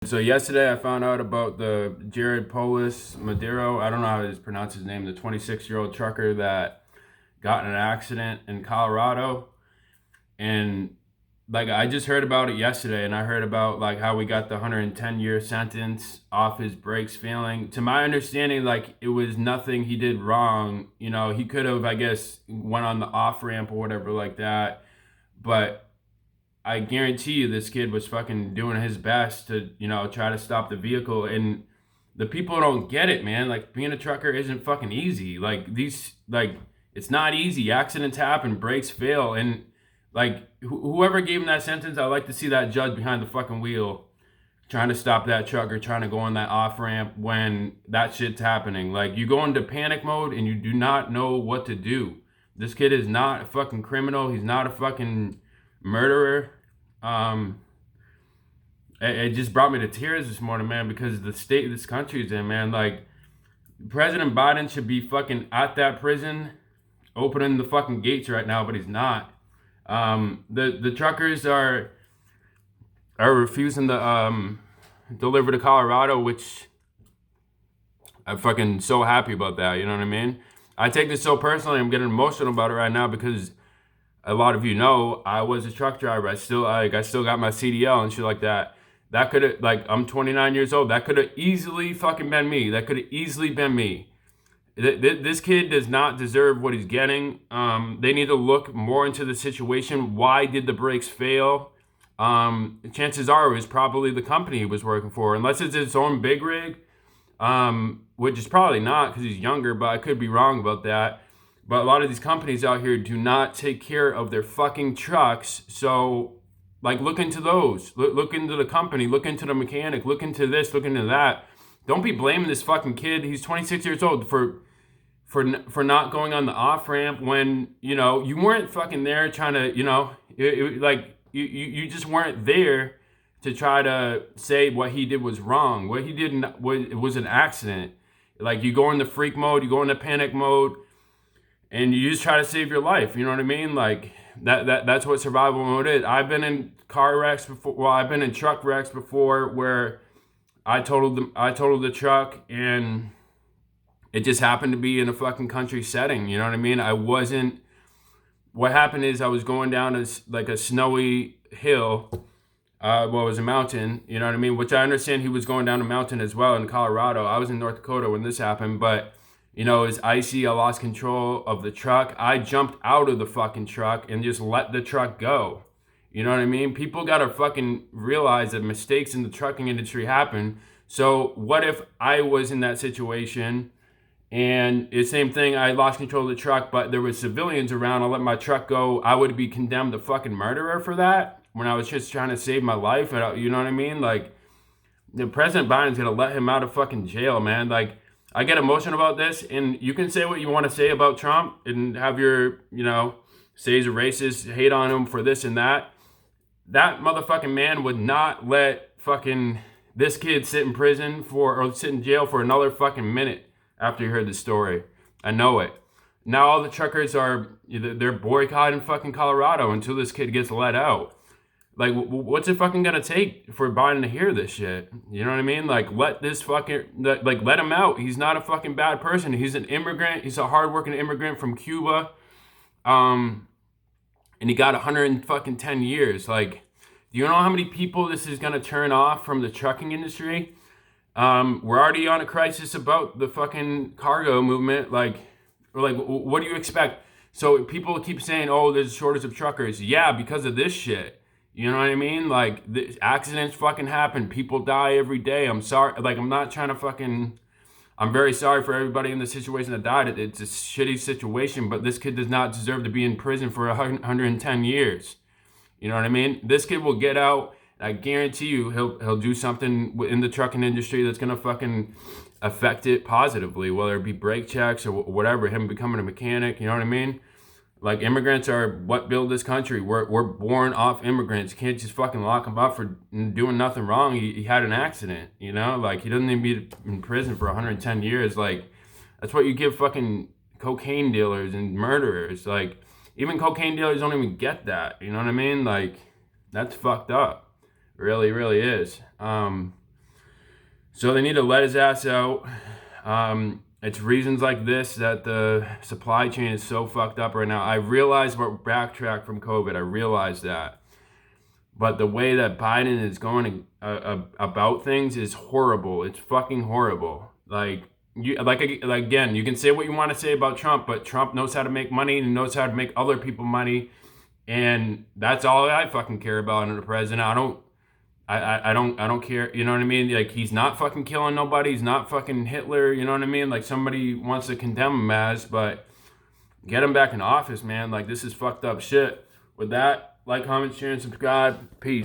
So yesterday I found out about the Polis Medero. I don't know how to pronounce his name. The 26-year-old trucker that got in an accident in Colorado, and like I just heard about it yesterday, and I heard about like how we got the 110-year sentence off his brakes failing. To my understanding, like it was nothing he did wrong. He could have, I guess, went on the off ramp or whatever like that, but I guarantee you this kid was fucking doing his best to, try to stop the vehicle. And the people don't get it, man. Like being a trucker isn't fucking easy. It's not easy. Accidents happen, brakes fail. And like whoever gave him that sentence, I'd like to see that judge behind the fucking wheel trying to stop that trucker, trying to go on that off ramp when that shit's happening. Like you go into panic mode and you do not know what to do. This kid is not a fucking criminal. He's not a fucking murderer. Um, it just brought me to tears this morning, man, because of the state this country's in, man. Like, President Biden should be fucking at that prison, opening the fucking gates right now, but he's not. The truckers are refusing to deliver to Colorado, which I'm fucking so happy about that. You know what I mean? I take this so personally. I'm getting emotional about it right now because a lot of you know I was a truck driver. I still got my CDL and shit like that. That could have, like, I'm 29 years old. That could have easily fucking been me. That could have easily been me. This kid does not deserve what he's getting. They need to look more into the situation. Why did the brakes fail? Chances are it was probably the company he was working for, unless it's his own big rig, which is probably not because he's younger, but I could be wrong about that. But a lot of these companies out here do not take care of their fucking trucks. So, like, look into those. Look into the company. Look into the mechanic. Look into this. Look into that. Don't be blaming this fucking kid. He's 26 years old for not going on the off ramp when you weren't fucking there trying to you just weren't there to try to say what he did was wrong. What he did was an accident. Like you go into freak mode. You go into panic mode. And you just try to save your life. You know what I mean? Like that's what survival mode is. I've been in car wrecks before. Well, I've been in truck wrecks before where I totaled the truck and it just happened to be in a fucking country setting. You know what I mean? I wasn't. What happened is I was going down a snowy hill. It was a mountain. You know what I mean? Which I understand he was going down a mountain as well in Colorado. I was in North Dakota when this happened, but. It was icy. I lost control of the truck. I jumped out of the fucking truck and just let the truck go. You know what I mean? People gotta fucking realize that mistakes in the trucking industry happen. So what if I was in that situation and the same thing, I lost control of the truck, but there was civilians around, I let my truck go, I would be condemned a fucking murderer for that when I was just trying to save my life. You know what I mean? Like, the President Biden's gonna let him out of fucking jail, man. Like, I get emotional about this, and you can say what you want to say about Trump and have your, say he's a racist, hate on him for this and that. That motherfucking man would not let fucking this kid sit in prison or sit in jail for another fucking minute after he heard the story. I know it. Now all the truckers they're boycotting fucking Colorado until this kid gets let out. Like, what's it fucking gonna take for Biden to hear this shit? You know what I mean? Like, let him out. He's not a fucking bad person. He's an immigrant. He's a hardworking immigrant from Cuba. And he got 110 years. Like, do you know how many people this is gonna turn off from the trucking industry? We're already on a crisis about the fucking cargo movement. Like, what do you expect? So people keep saying, oh, there's a shortage of truckers. Yeah, because of this shit. You know what I mean? Like, the accidents fucking happen. People die every day. I'm sorry. Like, I'm not trying to fucking. I'm very sorry for everybody in the situation that died. It's a shitty situation, but this kid does not deserve to be in prison for 110 years. You know what I mean? This kid will get out. I guarantee you he'll do something in the trucking industry that's going to fucking affect it positively, whether it be brake checks or whatever, him becoming a mechanic. You know what I mean? Like, immigrants are what build this country. We're born off immigrants. You can't just fucking lock him up for doing nothing wrong. He had an accident, Like, he doesn't even be in prison for 110 years. Like, that's what you give fucking cocaine dealers and murderers. Like, even cocaine dealers don't even get that. You know what I mean? Like, that's fucked up. It really, really is. So they need to let his ass out. It's reasons like this that the supply chain is so fucked up right now. I realize we're backtrack from COVID. I realize that. But the way that Biden is going about things is horrible. It's fucking horrible. Like again, you can say what you want to say about Trump, but Trump knows how to make money and knows how to make other people money, and that's all I fucking care about in the president. I don't care. You know what I mean? Like, he's not fucking killing nobody. He's not fucking Hitler. You know what I mean? Like, somebody wants to condemn him as, but get him back in office, man. Like, this is fucked up shit. With that, like, comment, share, and subscribe. Peace.